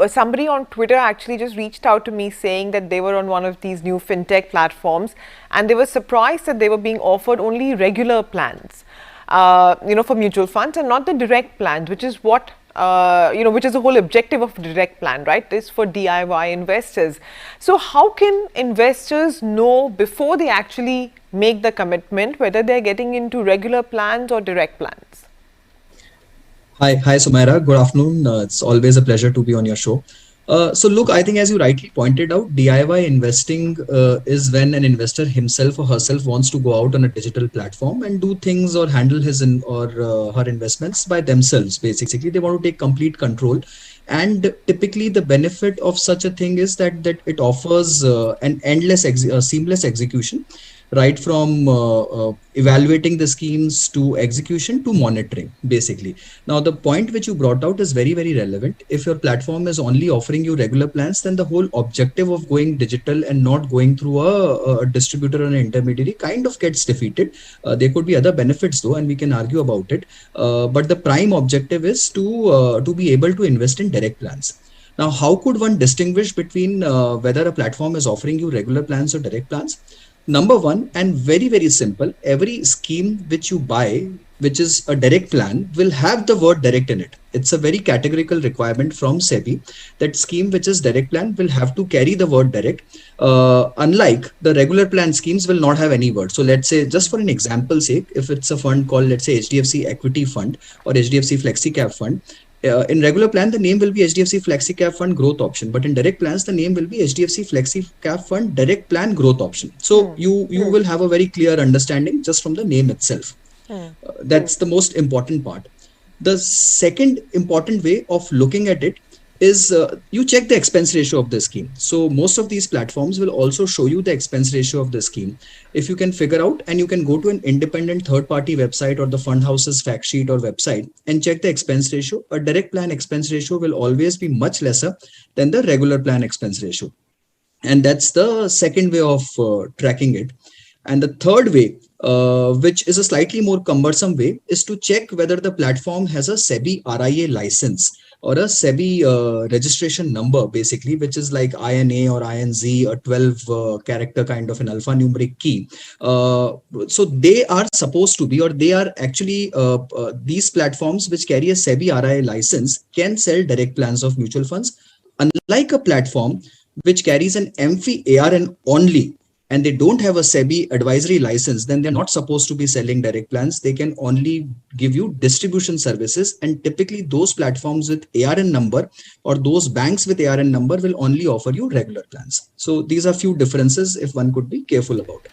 somebody on Twitter actually just reached out to me saying that they were on one of these new fintech platforms and they were surprised that they were being offered only regular plans, for mutual funds and not the direct plans, which is what which is the whole objective of direct plan, right? Is for DIY investors. So how can investors know before they actually make the commitment whether they're getting into regular plans or direct plans? Hi, Sumaira. Good afternoon. It's always a pleasure to be on your show. So look, I think as you rightly pointed out, DIY investing is when an investor himself or herself wants to go out on a digital platform and do things or handle his or her investments by themselves. Basically, they want to take complete control. And typically, the benefit of such a thing is that it offers an seamless execution, right from evaluating the schemes to execution to monitoring, basically. Now, the point which you brought out is very, very relevant. If your platform is only offering you regular plans, then the whole objective of going digital and not going through a distributor or an intermediary kind of gets defeated. There could be other benefits though, and we can argue about it. But the prime objective is to be able to invest in direct plans. Now, how could one distinguish between whether a platform is offering you regular plans or direct plans? Number one, and very, very simple, every scheme which you buy, which is a direct plan, will have the word direct in it. It's a very categorical requirement from SEBI that scheme which is direct plan will have to carry the word direct. Unlike the regular plan schemes will not have any word. So let's say, just for an example's sake, if it's a fund called, let's say, HDFC Equity Fund or HDFC Flexi Cap Fund, in regular plan, the name will be HDFC Flexi Cap Fund Growth Option, but in direct plans, the name will be HDFC Flexi Cap Fund Direct Plan Growth Option. So you will have a very clear understanding just from the name itself. That's the most important part. The second important way of looking at it is you check the expense ratio of the scheme. So most of these platforms will also show you the expense ratio of the scheme. If you can figure out, and you can go to an independent third-party website or the fund house's fact sheet or website and check the expense ratio, a direct plan expense ratio will always be much lesser than the regular plan expense ratio. And that's the second way of tracking it. And the third way, which is a slightly more cumbersome way, is to check whether the platform has a SEBI RIA license or a SEBI registration number, basically, which is like INA or INZ, a 12 character kind of an alphanumeric key. So they are supposed to be, or they are actually, these platforms which carry a SEBI RIA license can sell direct plans of mutual funds. Unlike a platform which carries an MFI ARN only, and they don't have a SEBI advisory license, then they're not supposed to be selling direct plans. They can only give you distribution services. And typically those platforms with ARN number or those banks with ARN number will only offer you regular plans. So these are few differences if one could be careful about it.